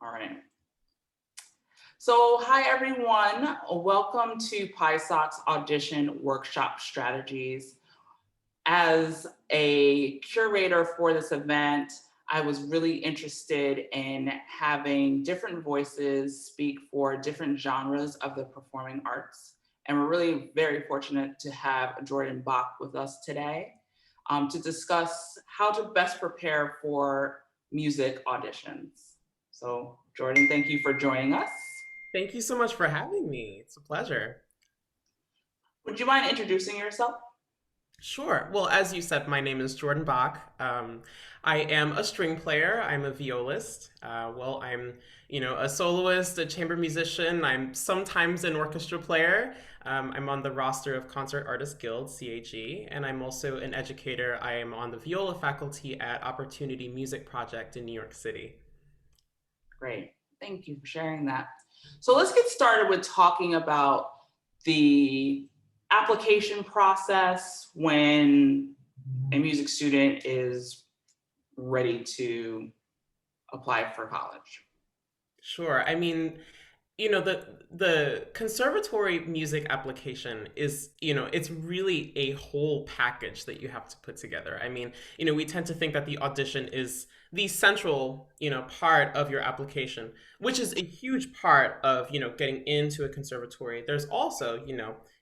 All right. So, hi everyone. Welcome to PySox Audition Workshop Strategies. As a curator for this event, I was really interested in having different voices speak for different genres of the performing arts. And we're really very fortunate to have Jordon Bach with us today to discuss how to best prepare for music auditions. So, Jordon, thank you for joining us. Thank you so much for having me. It's a pleasure. Would you mind introducing yourself? Sure. Well, as you said, my name is Jordan Bach. I am a string player. I'm a violist. I'm a soloist, a chamber musician. I'm sometimes an orchestra player. I'm on the roster of Concert Artists Guild, CAG, and I'm also an educator. I am on the viola faculty at Opportunity Music Project in New York City. Great. Thank you for sharing that. So let's get started with talking about the application process when a music student is ready to apply for college. Sure. I mean, the conservatory music application is, it's really a whole package that you have to put together. I mean, we tend to think that the audition is the central, part of your application, which is a huge part of, getting into a conservatory. There's also,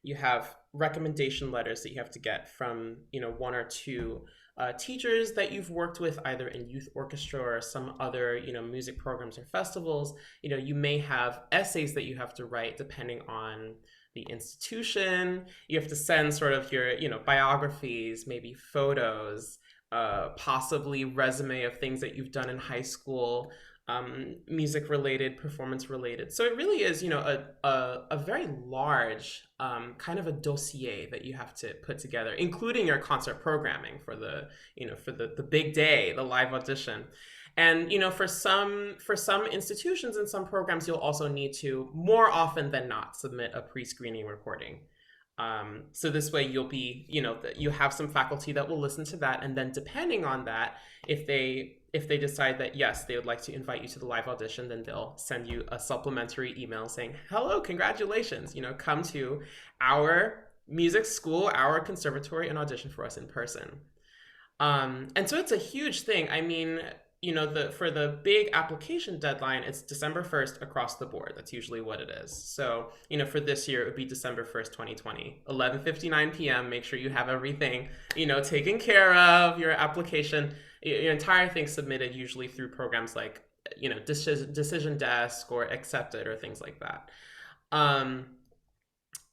you have recommendation letters that you have to get from, one or two teachers that you've worked with either in youth orchestra or some other music programs or festivals. You may have essays that you have to write depending on the institution. You have to send sort of your biographies, maybe photos, possibly resume of things that you've done in high school, music related, performance related. So it really is, a very large kind of a dossier that you have to put together, including your concert programming for the big day, the live audition. And for some institutions and some programs, you'll also need to more often than not submit a pre-screening recording. So this way you have some faculty that will listen to that, and then depending on that, if they decide that yes, they would like to invite you to the live audition, then they'll send you a supplementary email saying, "Hello, congratulations! Come to our music school, our conservatory, and audition for us in person." And so it's a huge thing. I mean, for the big application deadline, it's December 1st across the board. That's usually what it is. So, for this year, it would be December 1st, 2020, 11:59 p.m. Make sure you have everything, taken care of, your application, your entire thing submitted, usually through programs like, Decision Desk or Accepted or things like that. Um,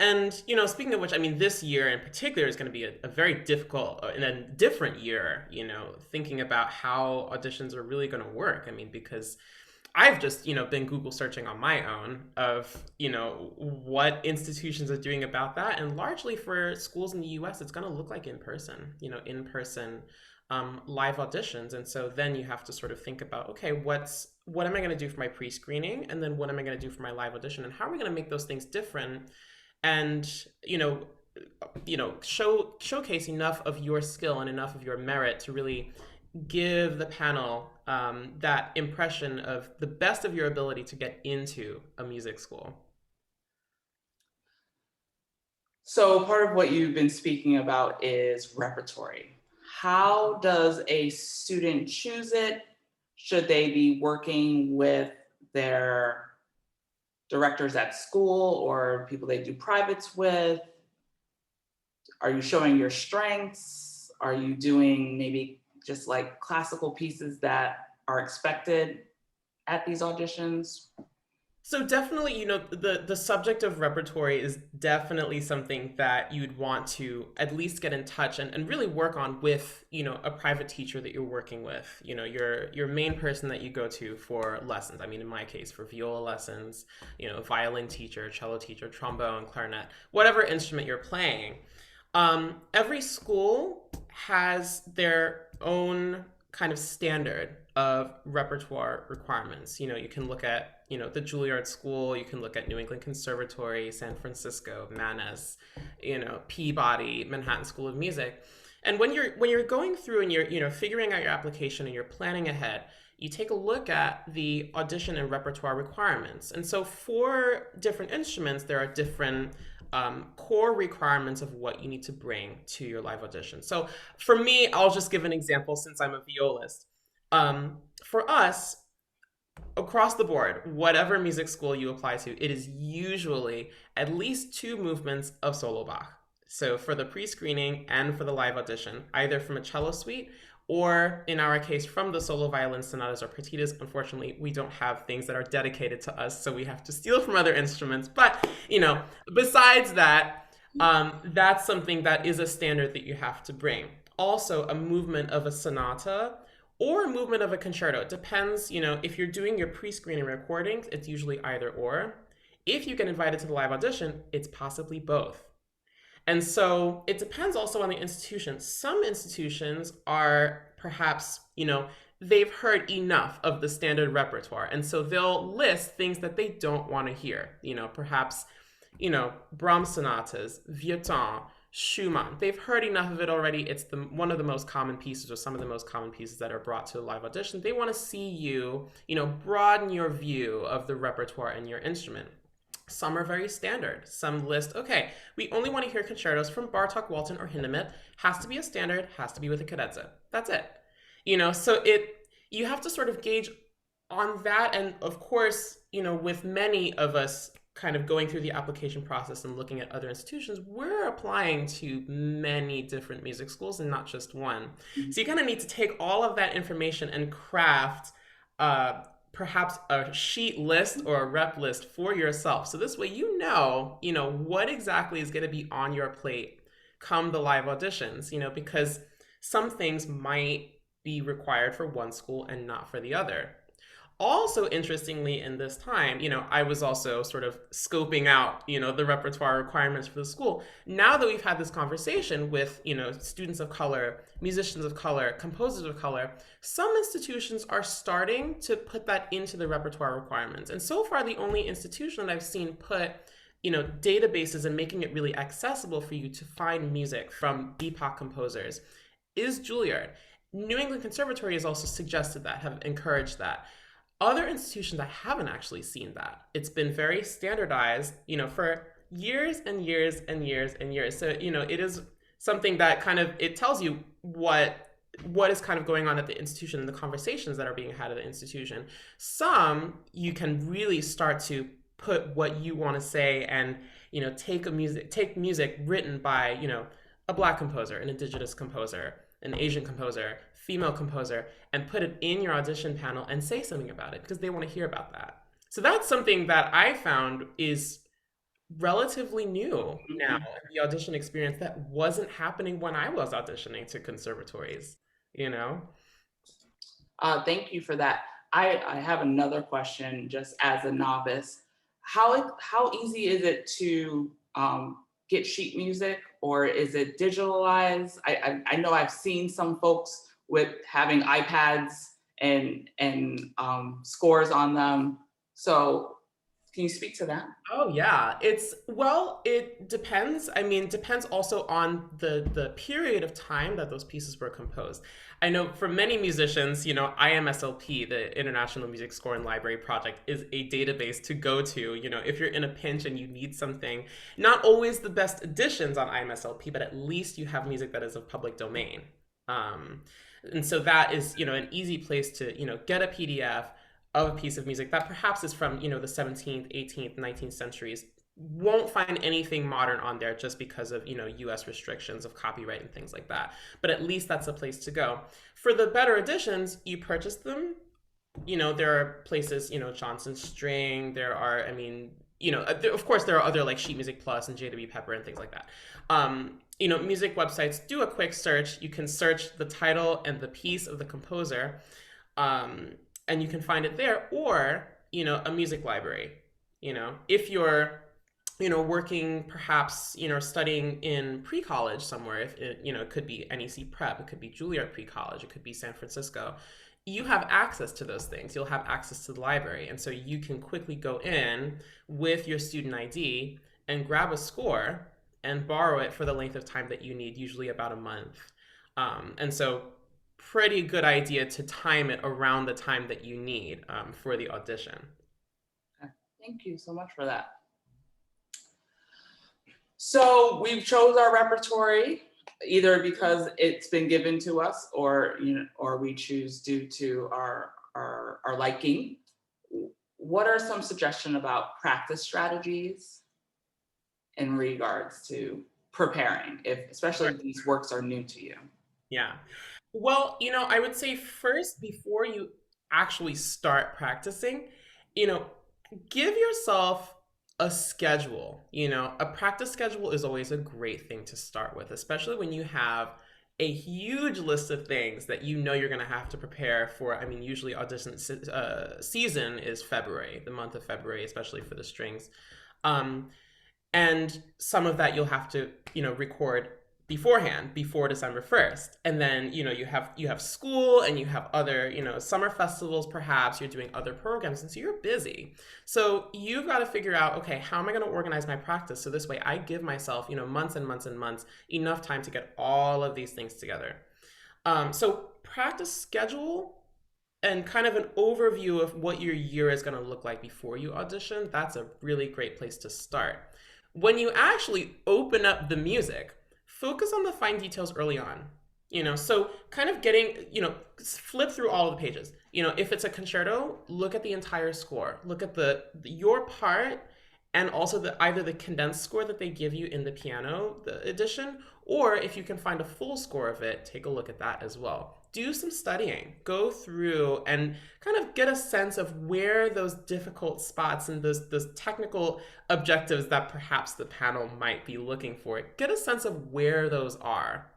and speaking of which, I mean, this year in particular is going to be a very difficult and a different year. Thinking about how auditions are really going to work. I mean, because I've just been Google searching on my own of what institutions are doing about that, and largely for schools in the U.S., it's going to look like in person. In person live auditions, and so then you have to sort of think about, okay, what am I going to do for my pre-screening, and then what am I going to do for my live audition, and how are we going to make those things different and showcase enough of your skill and enough of your merit to really give the panel that impression of the best of your ability to get into a music school. So, part of what you've been speaking about is repertory. How does a student choose it? Should they be working with their directors at school or people they do privates with? Are you showing your strengths? Are you doing maybe just like classical pieces that are expected at these auditions? So definitely, the subject of repertory is definitely something that you'd want to at least get in touch and really work on with, a private teacher that you're working with, your main person that you go to for lessons. I mean, in my case, for viola lessons, violin teacher, cello teacher, trombone, clarinet, whatever instrument you're playing. Every school has their own kind of standard of repertoire requirements. You can look at, the Juilliard School, you can look at New England Conservatory, San Francisco, Mannes, Peabody, Manhattan School of Music. And when you're going through and you're figuring out your application and you're planning ahead, you take a look at the audition and repertoire requirements. And so for different instruments, there are different core requirements of what you need to bring to your live audition. So for me, I'll just give an example since I'm a violist. For us, across the board, whatever music school you apply to, it is usually at least two movements of solo Bach. So for the pre-screening and for the live audition, either from a cello suite or in our case from the solo violin sonatas or partitas. Unfortunately, we don't have things that are dedicated to us, so we have to steal from other instruments. But besides that, that's something that is a standard that you have to bring. Also, a movement of a sonata or a movement of a concerto. It depends, if you're doing your pre-screening recordings, it's usually either or. If you get invited to the live audition, it's possibly both. And so it depends also on the institution. Some institutions are perhaps, they've heard enough of the standard repertoire. And so they'll list things that they don't want to hear, perhaps, Brahms sonatas, Vieuxtemps, Schumann. They've heard enough of it already. It's one of the most common pieces or some of the most common pieces that are brought to a live audition. They want to see you, broaden your view of the repertoire and your instrument. Some are very standard. Some list, okay, we only want to hear concertos from Bartok, Walton, or Hindemith. Has to be a standard, has to be with a cadenza. That's it. So you have to sort of gauge on that. And of course, with many of us kind of going through the application process and looking at other institutions, we're applying to many different music schools and not just one. So you kind of need to take all of that information and craft perhaps a sheet list or a rep list for yourself. So this way, what exactly is going to be on your plate come the live auditions, because some things might be required for one school and not for the other. Also, interestingly, in this time, I was also sort of scoping out, the repertoire requirements for the school. Now that we've had this conversation with, students of color, musicians of color, composers of color, some institutions are starting to put that into the repertoire requirements. And so far, the only institution that I've seen put, databases and making it really accessible for you to find music from BIPOC composers is Juilliard. New England Conservatory has also suggested that, have encouraged that. Other institutions, I haven't actually seen that. It's been very standardized, for years and years and years and years. So, it is something that kind of, it tells you what is kind of going on at the institution and the conversations that are being had at the institution. Some, you can really start to put what you want to say and, take music written by, a Black composer, an Indigenous composer, an Asian composer, female composer, and put it in your audition panel and say something about it because they want to hear about that. So that's something that I found is relatively new now in the audition experience that wasn't happening when I was auditioning to conservatories, Thank you for that. I have another question just as a novice. How easy is it to get sheet music, or is it digitalized? I know I've seen some folks with having iPads and scores on them. So can you speak to that? Oh yeah, it depends. I mean, depends also on the period of time that those pieces were composed. I know for many musicians, IMSLP, the International Music Score and Library Project, is a database to go to. If you're in a pinch and you need something, not always the best editions on IMSLP, but at least you have music that is of public domain. And so that is, an easy place to, get a PDF of a piece of music that perhaps is from, the 17th, 18th, 19th centuries. Won't find anything modern on there just because of, US restrictions of copyright and things like that. But at least that's a place to go. For the better editions, you purchase them. There are places, Johnson String, there are, of course there are other like Sheet Music Plus and JW Pepper and things like that. Music websites, do a quick search. You can search the title and the piece of the composer, and you can find it there, or, a music library. If you're, working perhaps, studying in pre-college somewhere, if it, it could be NEC Prep, it could be Juilliard Pre-College, it could be San Francisco. You have access to those things. You'll have access to the library. And so you can quickly go in with your student ID and grab a score and borrow it for the length of time that you need, usually about a month. And so pretty good idea to time it around the time that you need for the audition. Okay. Thank you so much for that. So we've chose our repertory either because it's been given to us, or or we choose due to our liking. What are some suggestions about practice strategies in regards to preparing, if especially if these works are new to you? Yeah. Well, I would say first, before you actually start practicing, you know, give yourself a schedule. A practice schedule is always a great thing to start with, especially when you have a huge list of things that you're going to have to prepare for. I mean, usually audition season is February, the month of February, especially for the strings. Um, and some of that you'll have to record beforehand, before December 1st. And then you have school, and you have other summer festivals, perhaps you're doing other programs, and so you're busy. So you've got to figure out, okay, how am I going to organize my practice so this way I give myself months and months and months, enough time to get all of these things together. So practice schedule and kind of an overview of what your year is going to look like before you audition. That's a really great place to start. When you actually open up the music, focus on the fine details early on. So kind of flip through all of the pages. If it's a concerto, look at the entire score. Look at your part, and also either the condensed score that they give you in the piano edition, or if you can find a full score of it, take a look at that as well. Do some studying, go through and kind of get a sense of where those difficult spots and those technical objectives that perhaps the panel might be looking for, get a sense of where those are.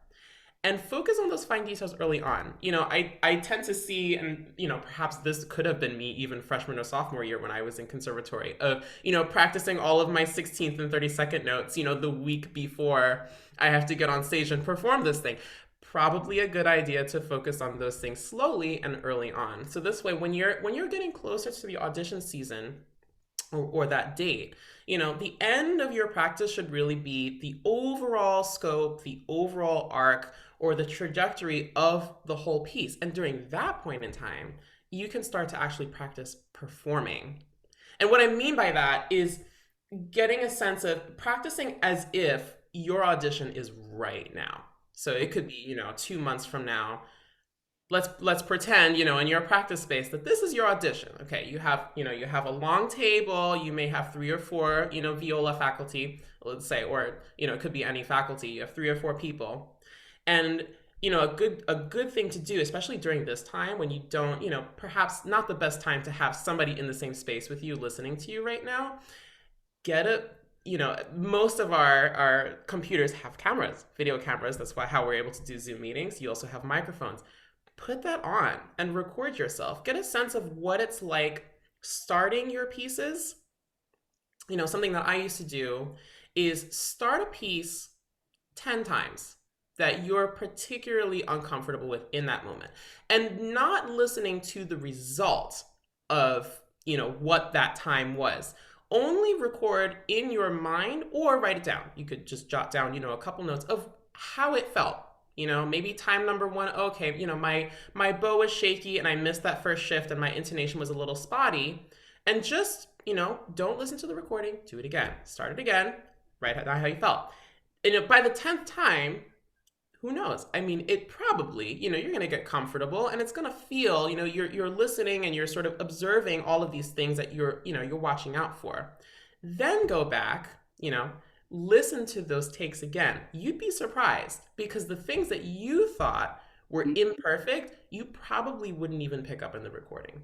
And focus on those fine details early on. I tend to see, and perhaps this could have been me even freshman or sophomore year when I was in conservatory, of practicing all of my 16th and 32nd notes the week before I have to get on stage and perform this thing. Probably a good idea to focus on those things slowly and early on. So this way, when you're getting closer to the audition season, or that date, the end of your practice should really be the overall scope, the overall arc, or the trajectory of the whole piece. And during that point in time, you can start to actually practice performing. And what I mean by that is getting a sense of practicing as if your audition is right now. So it could be, 2 months from now. Let's pretend, in your practice space, that this is your audition. Okay, you have a long table. You may have 3 or 4, viola faculty, let's say, or it could be any faculty. You have 3 or 4 people, and a good thing to do, especially during this time when you don't, perhaps not the best time to have somebody in the same space with you listening to you right now. Most of our computers have cameras, video cameras. That's how we're able to do Zoom meetings. You also have microphones. Put that on and record yourself. Get a sense of what it's like starting your pieces. Something that I used to do is start a piece 10 times that you're particularly uncomfortable with in that moment, and not listening to the result of, what that time was. Only record in your mind, or write it down. You could just jot down, a couple notes of how it felt. Maybe time number 1, okay, my bow was shaky and I missed that first shift and my intonation was a little spotty. And just, don't listen to the recording, do it again, start it again, write down how you felt. And by the 10th time, who knows? I mean, it probably, you're going to get comfortable, and it's going to feel, you're listening and you're sort of observing all of these things that you're watching out for. Then go back, listen to those takes again. You'd be surprised, because the things that you thought were imperfect, you probably wouldn't even pick up in the recording.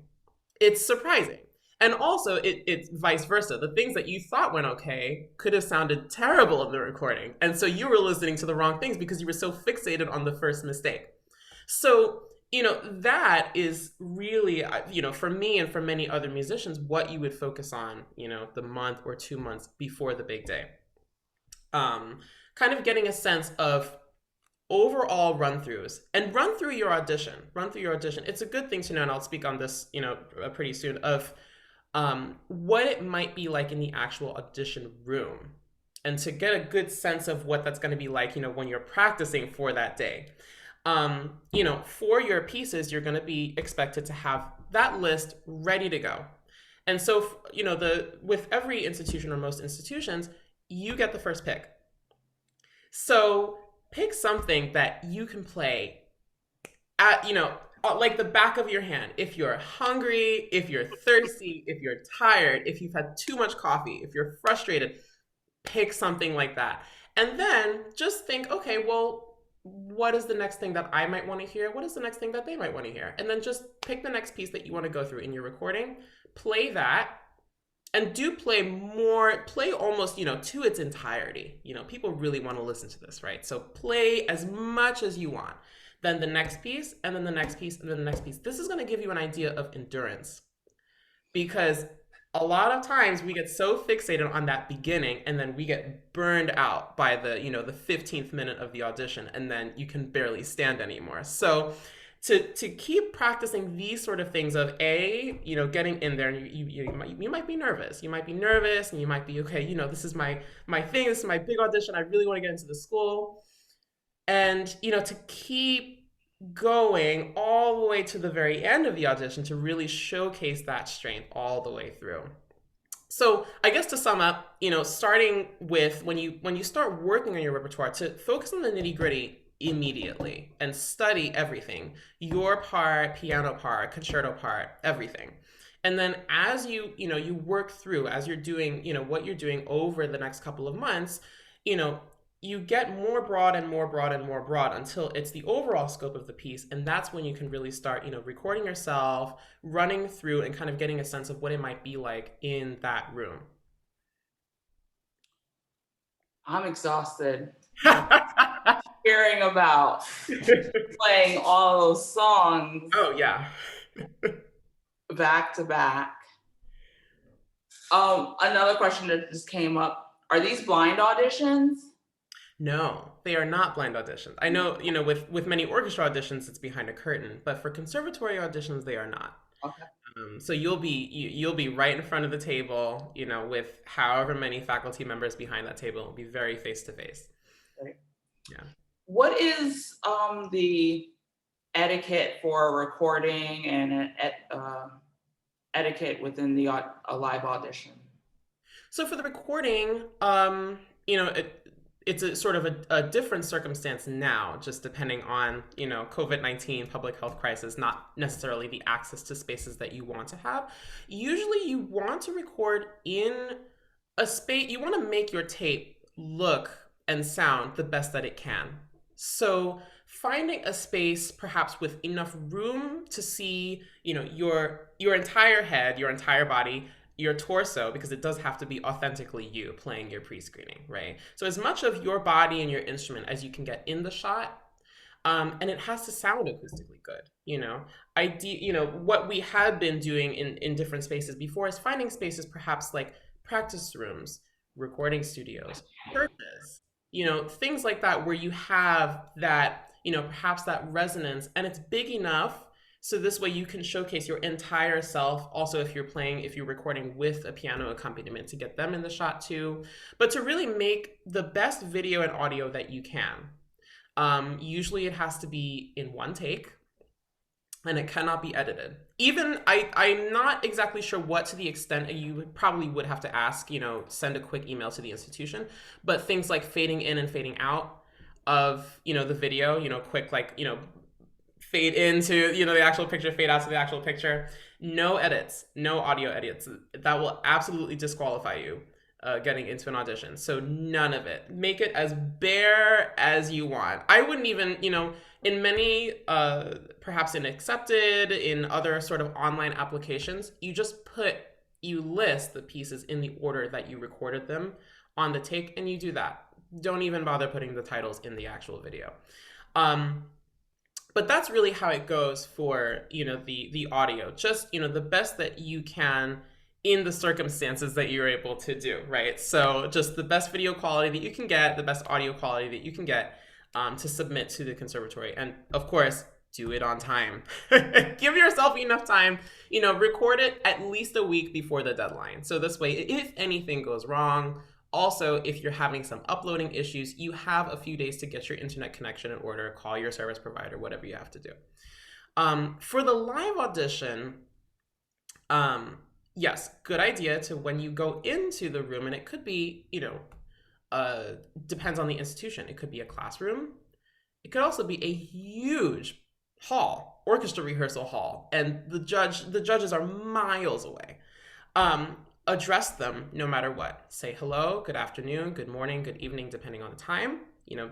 It's surprising. And also, it's vice versa. The things that you thought went okay could have sounded terrible in the recording. And so you were listening to the wrong things because you were so fixated on the first mistake. So, that is really, for me and for many other musicians, what you would focus on, the month or 2 months before the big day. Kind of getting a sense of overall run-throughs, and run through your audition. It's a good thing to know, and I'll speak on this, pretty soon, of what it might be like in the actual audition room, and to get a good sense of what that's going to be like, when you're practicing for that day. For your pieces, you're going to be expected to have that list ready to go. And so, the with every institution or most institutions, you get the first pick. So pick something that you can play at, like the back of your hand. If you're hungry, if you're thirsty, if you're tired, if you've had too much coffee, if you're frustrated, pick something like that. And then just think, okay, well, what is the next thing that I might want to hear? What is the next thing that they might want to hear? And then just pick the next piece that you want to go through in your recording, play that, and do play almost, to its entirety. People really want to listen to this, right? So play as much as you want. Then the next piece, and then the next piece, and then the next piece. This is going to give you an idea of endurance, because a lot of times we get so fixated on that beginning, and then we get burned out by the 15th minute of the audition, and then you can barely stand anymore. So to keep practicing these sort of things of getting in there, and you might be nervous. You might be nervous, and you might be, okay, this is my thing. This is my big audition. I really want to get into the school. And, to keep going all the way to the very end of the audition to really showcase that strength all the way through. So I guess to sum up, starting with when you start working on your repertoire, to focus on the nitty gritty immediately and study everything, your part, piano part, concerto part, everything. And then as you work through, as you're doing, what you're doing over the next couple of months, you get more broad and more broad and more broad until it's the overall scope of the piece. And that's when you can really start, recording yourself, running through, and kind of getting a sense of what it might be like in that room. I'm exhausted hearing about playing all those songs. Oh, yeah. Back to back. Another question that just came up. Are these blind auditions? No, they are not blind auditions. I know, with many orchestra auditions, it's behind a curtain, but for conservatory auditions, they are not. Okay. So you'll be right in front of the table, with however many faculty members behind that table. It'll be very face to face. Right. Yeah. What is the etiquette for recording and etiquette within a live audition? So for the recording, it's a sort of a different circumstance now, just depending on, COVID-19, public health crisis, not necessarily the access to spaces that you want to have. Usually you want to record in a space, you want to make your tape look and sound the best that it can. So finding a space perhaps with enough room to see, your entire head, your entire body, your torso, because it does have to be authentically you playing your pre-screening, right? So as much of your body and your instrument as you can get in the shot, and it has to sound acoustically good, what we had been doing in different spaces before is finding spaces perhaps like practice rooms, recording studios, churches, things like that, where you have that, perhaps that resonance, and it's big enough so this way you can showcase your entire self. Also, if you're recording with a piano accompaniment, to get them in the shot too, but to really make the best video and audio that you can. Usually it has to be in one take, and it cannot be edited. Even I'm not exactly sure what to the extent you probably would have to ask, send a quick email to the institution, but things like fading in and fading out of, the video, quick, fade into, the actual picture, fade out to the actual picture. No edits, no audio edits. That will absolutely disqualify you getting into an audition. So none of it. Make it as bare as you want. I wouldn't even, in many, perhaps in Accepted, in other sort of online applications, you list the pieces in the order that you recorded them on the take, and you do that. Don't even bother putting the titles in the actual video. But that's really how it goes for, the audio. Just, the best that you can in the circumstances that you're able to do, right? So just the best video quality that you can get, the best audio quality that you can get to submit to the conservatory. And of course, do it on time. Give yourself enough time, record it at least a week before the deadline. So this way, if anything goes wrong, Also, if you're having some uploading issues, you have a few days to get your internet connection in order, call your service provider, whatever you have to do. For the live audition, um, yes, good idea to when you go into the room, and it could be, depends on the institution. It could be a classroom. It could also be a huge hall, orchestra rehearsal hall, and the judges are miles away. Um, Address them no matter what. Say hello, good afternoon, good morning, good evening, depending on the time.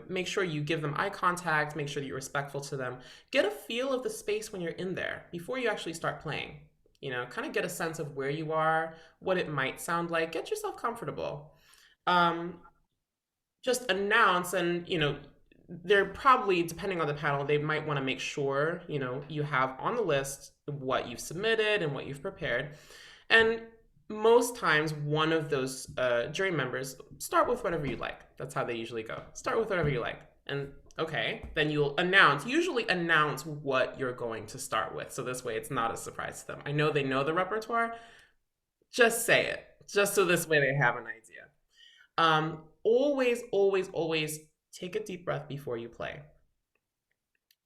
Make sure you give them eye contact, make sure that you're respectful to them. Get a feel of the space when you're in there before you actually start playing. Kind of get a sense of where you are, what it might sound like. Get yourself comfortable. Um, just announce, and they're probably, depending on the panel, they might want to make sure you have on the list what you've submitted and what you've prepared. And most times one of those jury members start with whatever you like. That's how they usually go. Start with whatever you like. And okay, then you'll usually announce what you're going to start with, so this way it's not a surprise to them. I know they know the repertoire. Just say it, just so this way they have an idea. Always, always, always take a deep breath before you play.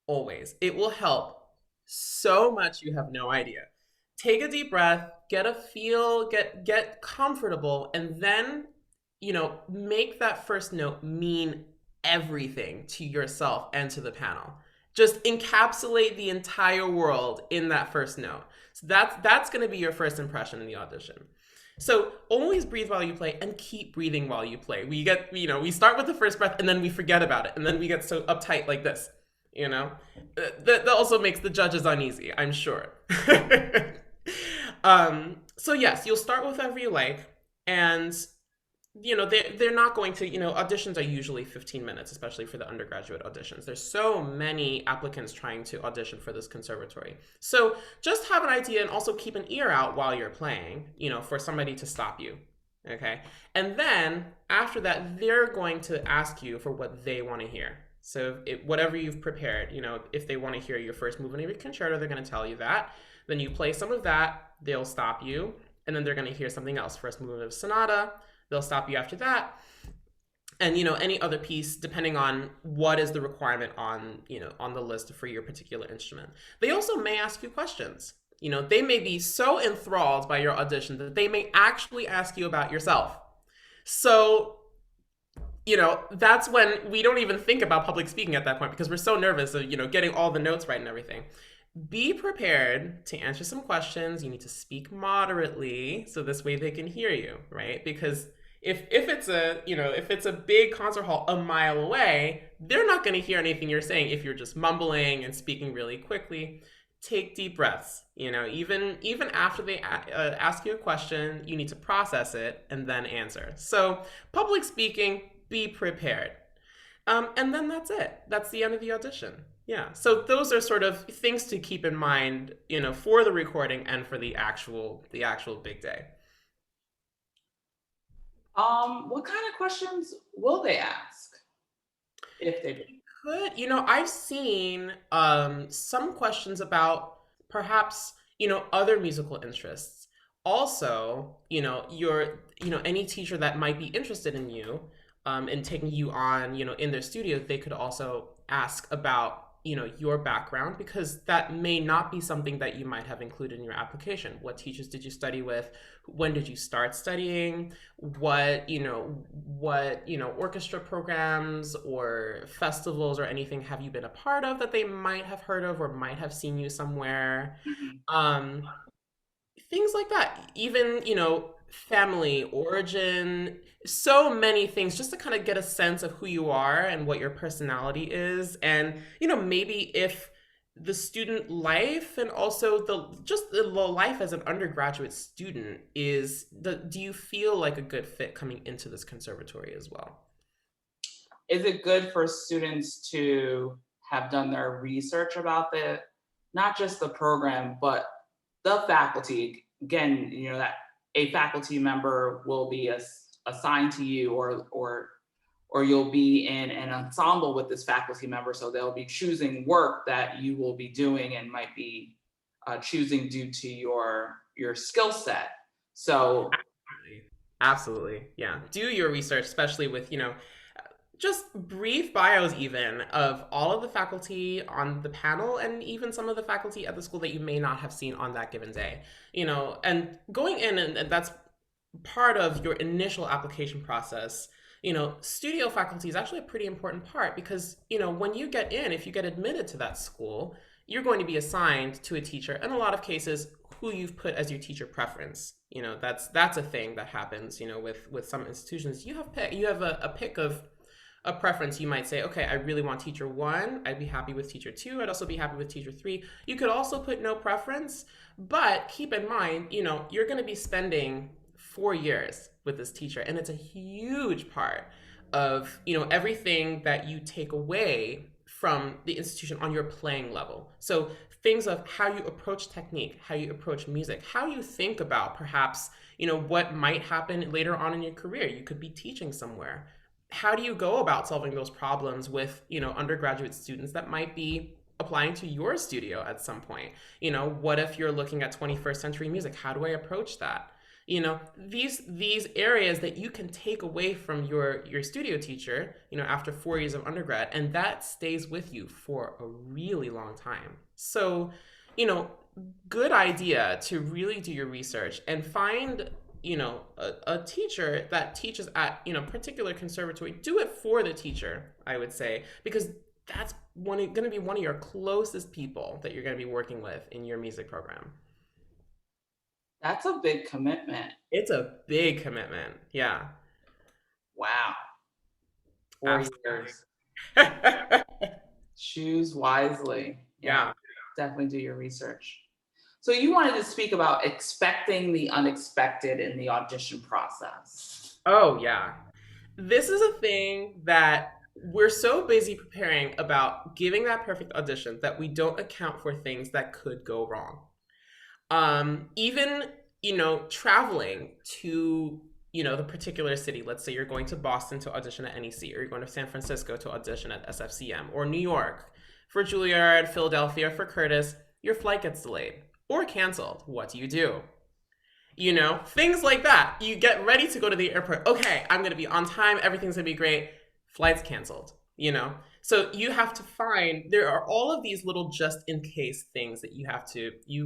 Always. It will help so much, you have no idea. Take a deep breath, get a feel, get comfortable, and then, make that first note mean everything to yourself and to the panel. Just encapsulate the entire world in that first note. So that's going to be your first impression in the audition. So always breathe while you play, and keep breathing while you play. We start with the first breath and then we forget about it, and then we get so uptight like this. That also makes the judges uneasy, I'm sure. So yes, you'll start with whatever you like, and they're not going to, auditions are usually 15 minutes, especially for the undergraduate auditions. There's so many applicants trying to audition for this conservatory. So just have an idea, and also keep an ear out while you're playing, for somebody to stop you. Okay. And then after that, they're going to ask you for what they want to hear. So whatever you've prepared, if they want to hear your first movement of your concerto, they're going to tell you that. Then you play some of that, they'll stop you, and then they're going to hear something else. First movement of sonata, they'll stop you after that. And any other piece, depending on what is the requirement on the list for your particular instrument. They also may ask you questions. They may be so enthralled by your audition that they may actually ask you about yourself. So that's when we don't even think about public speaking at that point, because we're so nervous of getting all the notes right and everything. Be prepared to answer some questions. You need to speak moderately, so this way they can hear you, right? Because if it's a big concert hall a mile away, they're not going to hear anything you're saying if you're just mumbling and speaking really quickly. Take deep breaths. Even after they ask you a question, you need to process it and then answer. So public speaking, be prepared. And then that's it. That's the end of the audition. Yeah. So those are sort of things to keep in mind, for the recording and for the actual big day. What kind of questions will they ask if they do? Good. I've seen some questions about perhaps, other musical interests. Also, any teacher that might be interested in you, and taking you on, in their studio, they could also ask about, your background, because that may not be something that you might have included in your application. What teachers did you study with? When did you start studying? What orchestra programs or festivals or anything have you been a part of that they might have heard of or might have seen you somewhere? Mhm. Things like that. Even, family, origin, so many things, just to kind of get a sense of who you are and what your personality is. And, maybe if the student life, and also the life as an undergraduate student do you feel like a good fit coming into this conservatory as well? Is it good for students to have done their research about not just the program, but the faculty? Again, that a faculty member will be assigned to you, or you'll be in an ensemble with this faculty member, so they'll be choosing work that you will be doing and might be choosing due to your skill set. So Absolutely. Yeah. Do your research, especially with, just brief bios even of all of the faculty on the panel and even some of the faculty at the school that you may not have seen on that given day. And going in, and that's part of your initial application process. Studio faculty is actually a pretty important part because, when you get in, if you get admitted to that school, you're going to be assigned to a teacher, in a lot of cases, who you've put as your teacher preference. That's a thing that happens, with some institutions. You have a pick of a preference. You might say, okay, I really want teacher one. I'd be happy with teacher two. I'd also be happy with teacher three. You could also put no preference, but keep in mind, you're going to be spending 4 years with this teacher, and it's a huge part of, everything that you take away from the institution on your playing level. So things of how you approach technique, how you approach music, how you think about perhaps, what might happen later on in your career. You could be teaching somewhere. How do you go about solving those problems with, undergraduate students that might be applying to your studio at some point? What if you're looking at 21st century music? How do I approach that? These areas that you can take away from your studio teacher, after 4 years of undergrad, and that stays with you for a really long time. So, good idea to really do your research and find, a teacher that teaches at, particular conservatory. Do it for the teacher, I would say, because that's going to be one of your closest people that you're going to be working with in your music program. That's a big commitment. It's a big commitment. Yeah, Wow. 4 years. absolutely. Choose wisely. Yeah, Yeah. definitely do your research. So you wanted to speak about expecting the unexpected in the audition process. Oh, yeah. This is a thing that we're so busy preparing about giving that perfect audition that we don't account for things that could go wrong. Even, traveling to, the particular city. Let's say you're going to Boston to audition at NEC, or you're going to San Francisco to audition at SFCM, or New York for Juilliard, Philadelphia for Curtis. Your flight gets delayed or canceled. What do? Things like that. You get ready to go to the airport. Okay, I'm going to be on time. Everything's going to be great. Flight's canceled. So you have to there are all of these little just in case things that you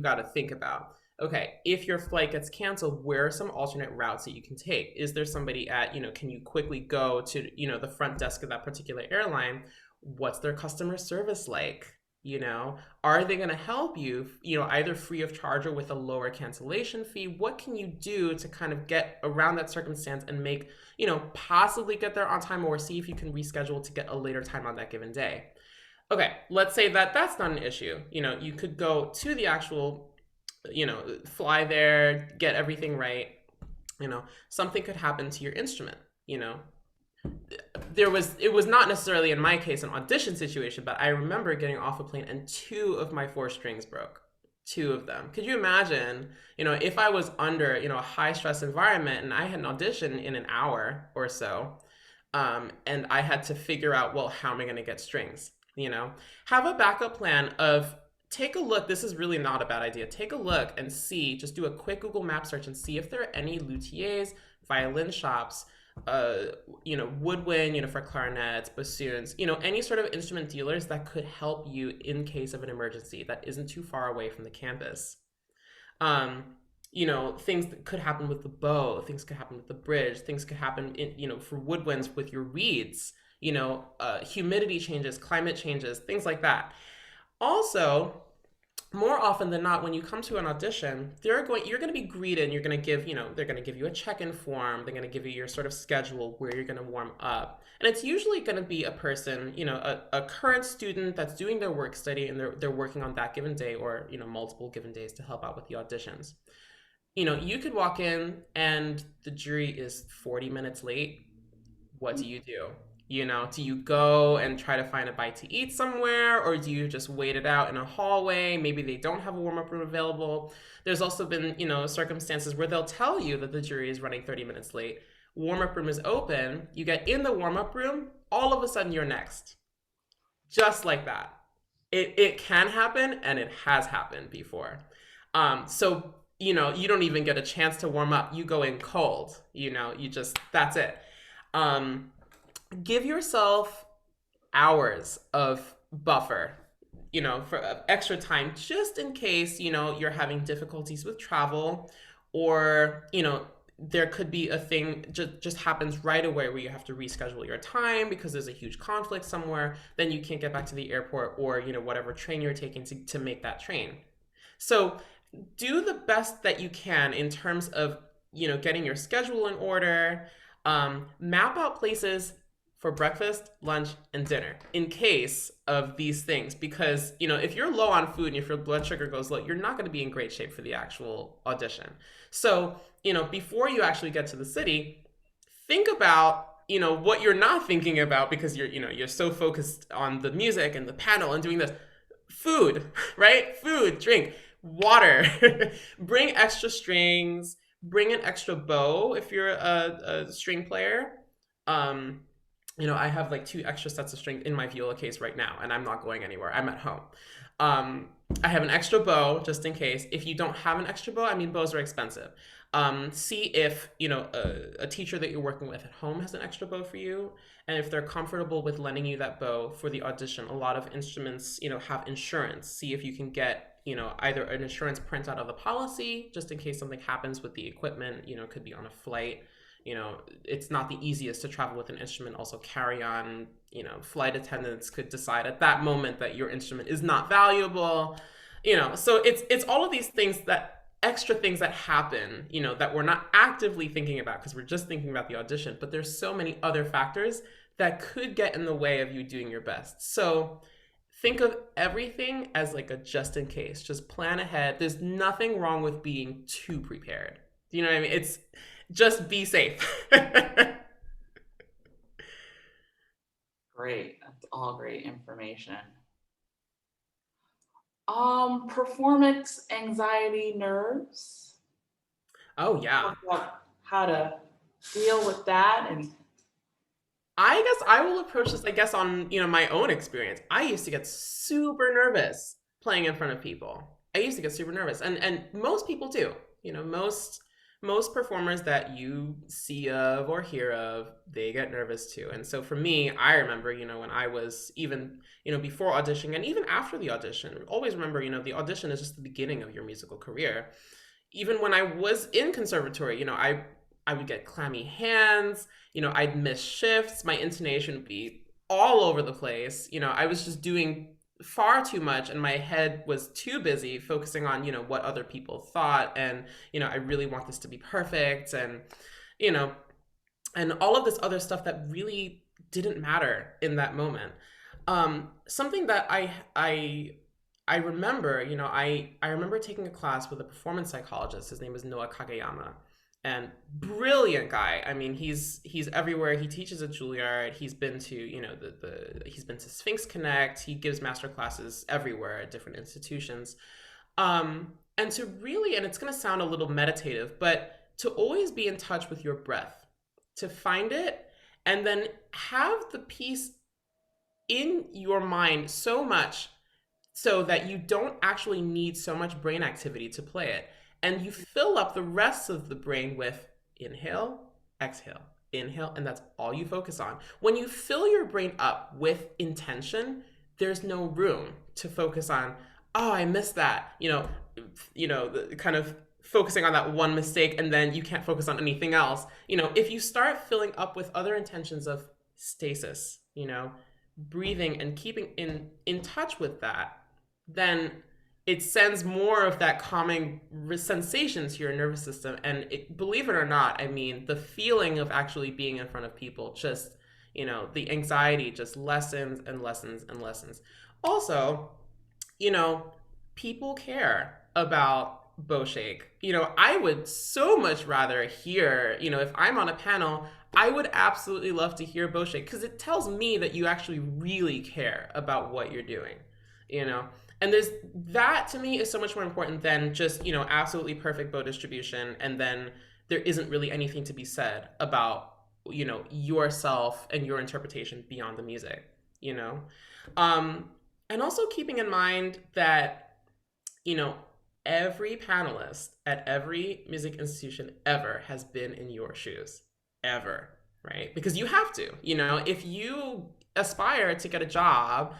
got to think about. Okay, if your flight gets canceled, where are some alternate routes that you can take? Is there somebody can you quickly go to, the front desk of that particular airline? What's their customer service like? Are they going to help you, either free of charge or with a lower cancellation fee? What can you do to kind of get around that circumstance and make, possibly get there on time, or see if you can reschedule to get a later time on that given day? Okay, let's say that that's not an issue. You could go to the actual, fly there, get everything right. Something could happen to your instrument. It was not necessarily in my case an audition situation, but I remember getting off a plane and two of my four strings broke. Two of them. Could you imagine, if I was under, a high stress environment and I had an audition in an hour or so, and I had to figure out, well, how am I going to get strings? Have a backup plan of, take a look. This is really not a bad idea. Take a look and just do a quick Google Map search and see if there are any luthiers, violin shops, woodwind, for clarinets, bassoons, any sort of instrument dealers that could help you in case of an emergency that isn't too far away from the campus. Things that could happen with the bow, things could happen with the bridge, things could happen for woodwinds with your reeds, humidity changes, climate changes, things like that. Also, more often than not, when you come to an audition, you're going to be greeted, and you're going to they're going to give you a check-in form. They're going to give you your sort of schedule where you're going to warm up. And it's usually going to be a person, a current student that's doing their work study, and they're working on that given day, or, multiple given days to help out with the auditions. You could walk in and the jury is 40 minutes late. What do? Do you go and try to find a bite to eat somewhere, or do you just wait it out in a hallway? Maybe they don't have a warm-up room available. There's also been, circumstances where they'll tell you that the jury is running 30 minutes late. Warm-up room is open. You get in the warm-up room, all of a sudden you're next. Just like that. It can happen, and it has happened before. So, you don't even get a chance to warm up. You go in cold, you just, that's it. Um, Give yourself hours of buffer, for extra time, just in case, you're having difficulties with travel, or, there could be a thing just happens right away where you have to reschedule your time because there's a huge conflict somewhere, then you can't get back to the airport, or, whatever train you're taking to make that train. So do the best that you can in terms of, getting your schedule in order. Map out places for breakfast, lunch, and dinner in case of these things. Because, if you're low on food and if your blood sugar goes low, you're not going to be in great shape for the actual audition. So, before you actually get to the city, think about, what you're not thinking about, because you're so focused on the music and the panel and doing this. Food, right? Food, drink, water. Bring extra strings, bring an extra bow if you're a string player. um I have like two extra sets of strings in my viola case right now, and I'm not going anywhere. I'm at home. Um, I have an extra bow just in case. If you don't have an extra bow, I mean, bows are expensive. See if, a teacher that you're working with at home has an extra bow for you. And if they're comfortable with lending you that bow for the audition, a lot of instruments, have insurance. See if you can get, either an insurance print out of the policy, just in case something happens with the equipment, could be on a flight. It's not the easiest to travel with an instrument. Also, carry on, flight attendants could decide at that moment that your instrument is not valuable. So it's all of these things, that extra things that happen, that we're not actively thinking about because we're just thinking about the audition, but there's so many other factors that could get in the way of you doing your best. So think of everything as like a just in case. Just plan ahead. There's nothing wrong with being too prepared. Do you know what I mean? It's just be safe. Great. That's all great information. Performance anxiety, nerves. Oh, yeah. Talk about how to deal with that. And I guess I will approach this, I guess, on, my own experience. I used to get super nervous playing in front of people. I used to get super nervous. And most people do. Most performers that you see of or hear of, they get nervous too. And so for me, I remember, when I was even, before auditioning and even after the audition, always remember, the audition is just the beginning of your musical career. Even when I was in conservatory, I would get clammy hands, I'd miss shifts, my intonation would be all over the place. I was just doing far too much, and my head was too busy focusing on, what other people thought, and, I really want this to be perfect, and, you know, and all of this other stuff that really didn't matter in that moment. Something that I remember, I remember taking a class with a performance psychologist. His name is Noah Kageyama, and brilliant guy. I mean, he's everywhere. He teaches at Juilliard. He's been to, he's been to Sphinx Connect. He gives master classes everywhere at different institutions. And to really, and it's going to sound a little meditative, but to always be in touch with your breath, to find it, and then have the piece in your mind so much so that you don't actually need so much brain activity to play it. And you fill up the rest of the brain with inhale, exhale, inhale, and that's all you focus on. When you fill your brain up with intention, there's no room to focus on, oh, I missed that. The kind of focusing on that one mistake, and then you can't focus on anything else. If you start filling up with other intentions of stasis, breathing and keeping in touch with that, then it sends more of that calming sensation to your nervous system. And believe it or not, I mean, the feeling of actually being in front of people just, the anxiety just lessens and lessens and lessens. Also, people care about bow shake. I would so much rather hear, if I'm on a panel, I would absolutely love to hear bow shake, because it tells me that you actually really care about what you're doing, And there's that, to me, is so much more important than just, absolutely perfect bow distribution. And then there isn't really anything to be said about, yourself and your interpretation beyond the music, And also keeping in mind that, every panelist at every music institution ever has been in your shoes, ever, right? Because you have to, if you aspire to get a job,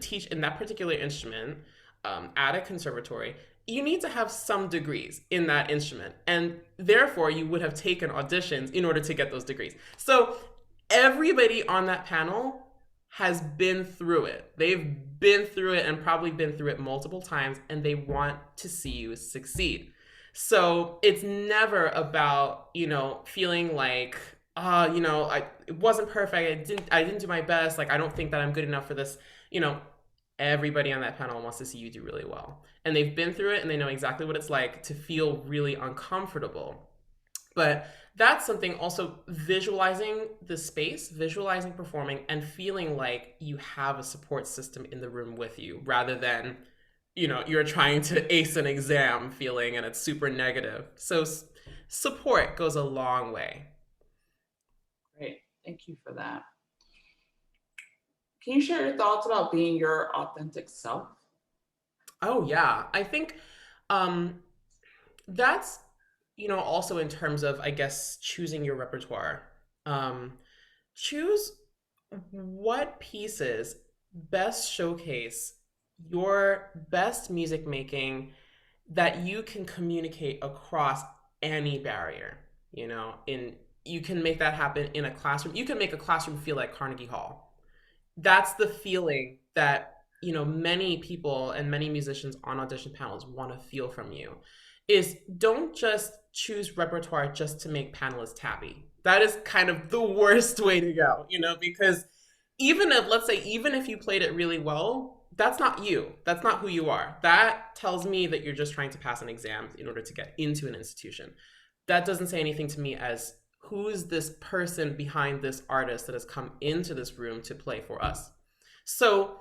teach in that particular instrument at a conservatory, you need to have some degrees in that instrument. And therefore, you would have taken auditions in order to get those degrees. So everybody on that panel has been through it. They've been through it and probably been through it multiple times, and they want to see you succeed. So it's never about, feeling like, it wasn't perfect. I didn't do my best. Like, I don't think that I'm good enough for this. You know, Everybody on that panel wants to see you do really well. And they've been through it and they know exactly what it's like to feel really uncomfortable. But that's something also, visualizing the space, visualizing performing, and feeling like you have a support system in the room with you rather than, you're trying to ace an exam feeling and it's super negative. So support goes a long way. Great. Thank you for that. Can you share your thoughts about being your authentic self? Oh, yeah. I think that's, also in terms of, I guess, choosing your repertoire. Um, Choose what pieces best showcase your best music making that you can communicate across any barrier. You can make that happen in a classroom. You can make a classroom feel like Carnegie Hall. That's the feeling that many people and many musicians on audition panels want to feel from you. Is don't just choose repertoire just to make panelists happy. That is kind of the worst way to go, because let's say, even if you played it really well, that's not you. That's not who you are. That tells me that you're just trying to pass an exam in order to get into an institution. That doesn't say anything to me as, who's this person behind this artist that has come into this room to play for us. So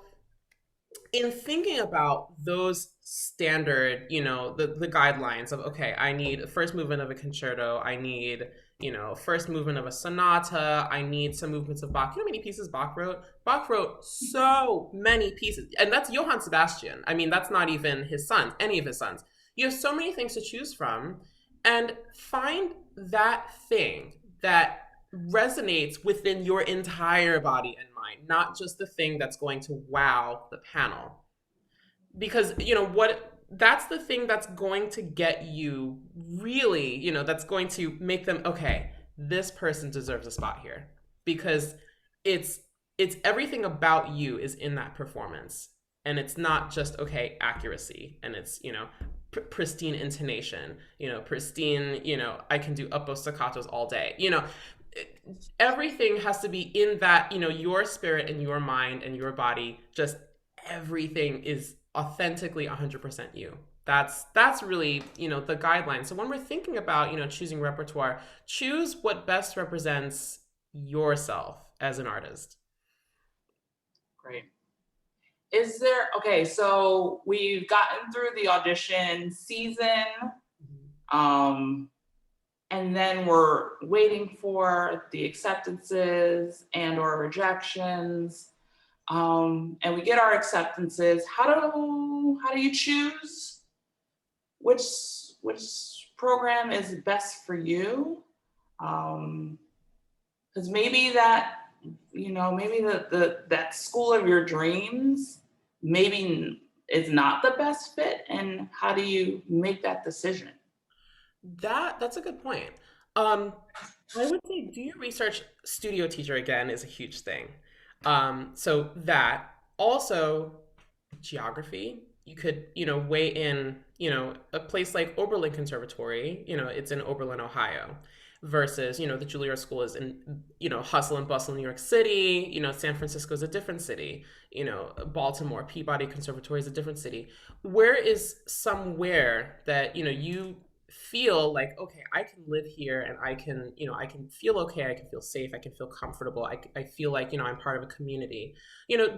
in thinking about those standard, the guidelines of, okay, I need first movement of a concerto, I need, first movement of a sonata, I need some movements of Bach. You know how many pieces Bach wrote? Bach wrote so many pieces. And that's Johann Sebastian. I mean, that's not even his sons, any of his sons. You have so many things to choose from, and find that thing that resonates within your entire body and mind, not just the thing that's going to wow the panel. Because, that's the thing that's going to get you really, that's going to make them, okay, this person deserves a spot here. Because it's everything about you is in that performance. And it's not just, okay, accuracy, and it's, pristine intonation, pristine, I can do up staccatos all day, everything has to be in that, your spirit and your mind and your body, just everything is authentically 100% you. That's really, the guideline. So when we're thinking about, choosing repertoire, choose what best represents yourself as an artist. Great. Okay, so we've gotten through the audition season, and then we're waiting for the acceptances and or rejections. And we get our acceptances. How do you choose which program is best for you? Because maybe that, maybe that school of your dreams maybe is not the best fit. And how do you make that decision? That's a good point. I would say do your research. Studio teacher again is a huge thing. So that also, geography. You could, weigh in, a place like Oberlin Conservatory. It's in Oberlin, Ohio, versus, the Juilliard School is in, hustle and bustle, New York City. San Francisco is a different city. Baltimore, Peabody Conservatory is a different city. Where is somewhere that, you feel like, okay, I can live here and I can, I can feel okay, I can feel safe, I can feel comfortable, I feel like, I'm part of a community.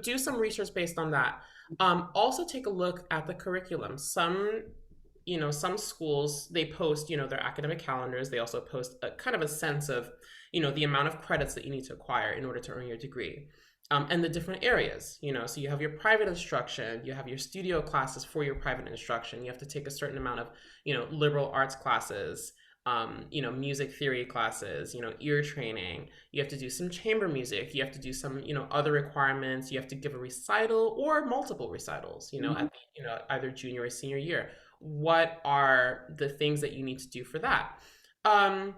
Do some research based on that. Also take a look at the curriculum. Some schools, they post, their academic calendars. They also post a kind of a sense of, the amount of credits that you need to acquire in order to earn your degree. and the different areas, so you have your private instruction, you have your studio classes for your private instruction, you have to take a certain amount of, liberal arts classes, music theory classes, ear training, you have to do some chamber music, you have to do some, other requirements, you have to give a recital or multiple recitals, Mhm. at either junior or senior year. What are the things that you need to do for that? Um,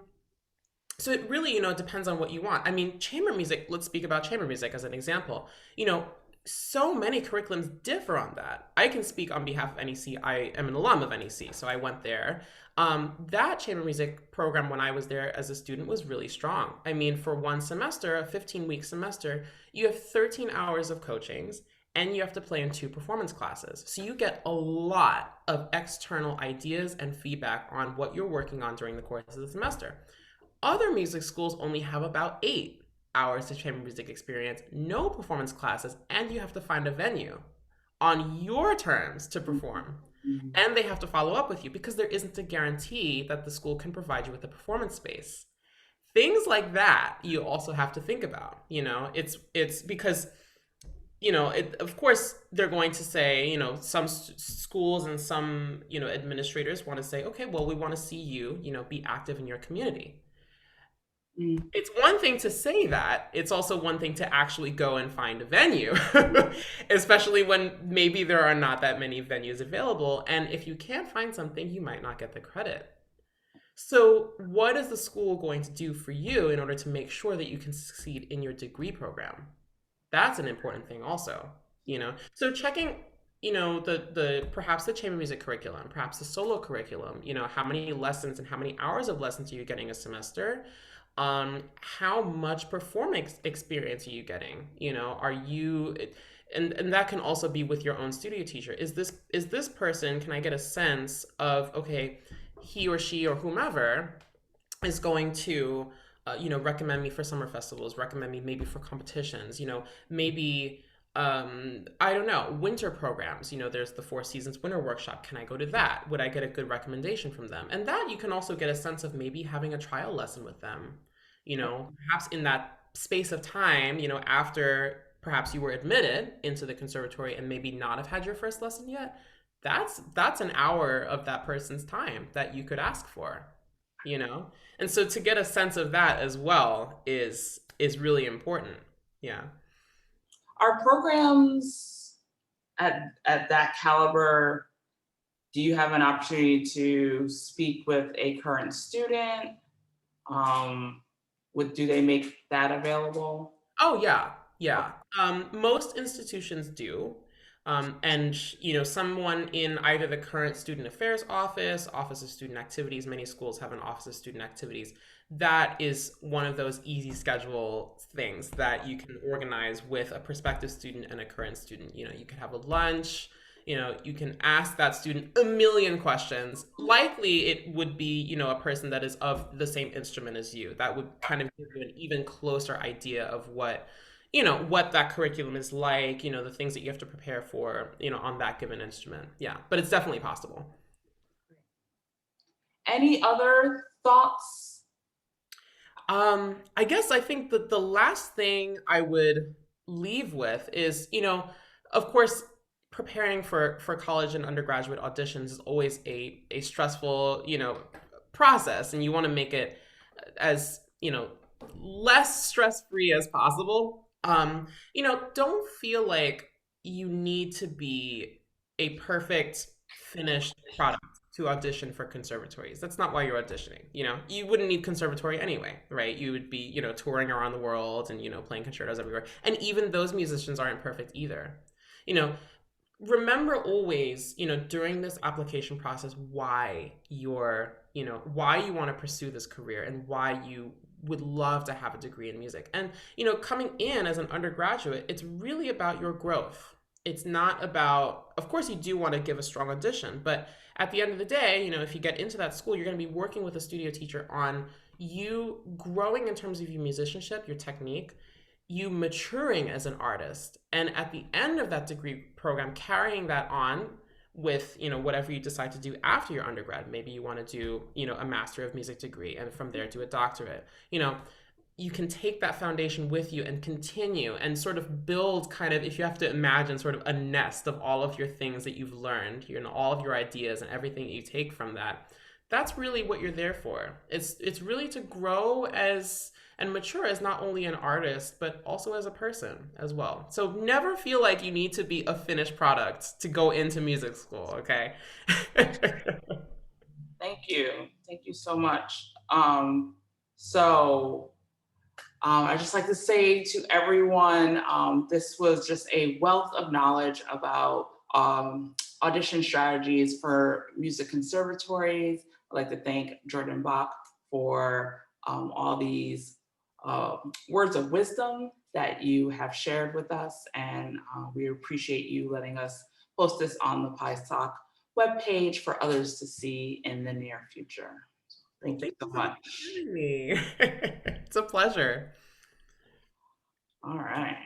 so it really, depends on what you want. I mean, chamber music, let's speak about chamber music as an example. You know, so many curriculums differ on that. I can speak on behalf of NEC. I am an alum of NEC, so I went there. That chamber music program when I was there as a student was really strong. I mean, for one semester, a 15-week semester, you have 13 hours of coachings and you have to play in 2 performance classes. So you get a lot of external ideas and feedback on what you're working on during the course of the semester. Other music schools only have about 8 hours of chamber music experience, no performance classes, and you have to find a venue on your terms to perform. Mhm. And they have to follow up with you because there isn't a guarantee that the school can provide you with a performance space. Things like that you also have to think about. It's because of course they're going to say, some schools and some, administrators want to say, okay, well, we want to see you, be active in your community. Mhm. It's one thing to say that, it's also one thing to actually go and find a venue, especially when maybe there are not that many venues available. And if you can't find something, you might not get the credit. So, what is the school going to do for you in order to make sure that you can succeed in your degree program? That's an important thing also. So checking, the perhaps the chamber music curriculum, perhaps the solo curriculum, how many lessons and how many hours of lessons are you getting a semester? How much performance experience are you getting? Are you and that can also be with your own studio teacher. Is this person, can I get a sense of, okay, he or she or whomever is going to recommend me for summer festivals, recommend me maybe for competitions, maybe I don't know, winter programs. There's the Four Seasons Winter Workshop. Can I go to that? Would I get a good recommendation from them? And that you can also get a sense of maybe having a trial lesson with them, perhaps in that space of time, after perhaps you were admitted into the conservatory and maybe not have had your first lesson yet. That's an hour of that person's time that you could ask for, you know? And so to get a sense of that as well is really important. Yeah. Are programs at that caliber, do you have an opportunity to speak with a current student? Um, do they make that available? Oh yeah, yeah. Most institutions do. And someone in either the current student affairs office, office of student activities, many schools have an office of student activities. That is one of those easy schedule things that you can organize with a prospective student and a current student. You can have a lunch, you can ask that student a million questions. Likely it would be, a person that is of the same instrument as you. That would kind of give you an even closer idea of what that curriculum is like, the things that you have to prepare for, on that given instrument. Yeah, but it's definitely possible. Any other thoughts? I guess I think that the last thing I would leave with is, of course, preparing for college and undergraduate auditions is always a stressful, process, and you want to make it as, less stress-free as possible. Don't feel like you need to be a perfect finished product to audition for conservatories. That's not why you're auditioning. You wouldn't need conservatory anyway, right? You would be, touring around the world and, playing concertos everywhere. And even those musicians aren't perfect either. You know, Remember always, during this application process, why you want to pursue this career and why you would love to have a degree in music. And, coming in as an undergraduate, it's really about your growth. It's not about, of course, you do want to give a strong audition, but at the end of the day, if you get into that school, you're going to be working with a studio teacher on you growing in terms of your musicianship, your technique, you maturing as an artist, and at the end of that degree program carrying that on with whatever you decide to do after your undergrad. Maybe you want to do a master of music degree and from there do a doctorate. you can take that foundation with you and continue and sort of build kind of, if you have to imagine sort of a nest of all of your things that you've learned, all of your ideas and everything that you take from that. That's really what you're there for. It's really to grow as and mature as not only an artist but also as a person as well. So never feel like you need to be a finished product to go into music school, okay? Thank you. Thank you so much. So I just like to say to everyone, this was just a wealth of knowledge about audition strategies for music conservatories. I'd like to thank Jordan Bach for all these words of wisdom that you have shared with us, and we appreciate you letting us post this on the PieSock webpage for others to see in the near future. Well, Thank you thank so you so much for much. having me. It's a pleasure. All right.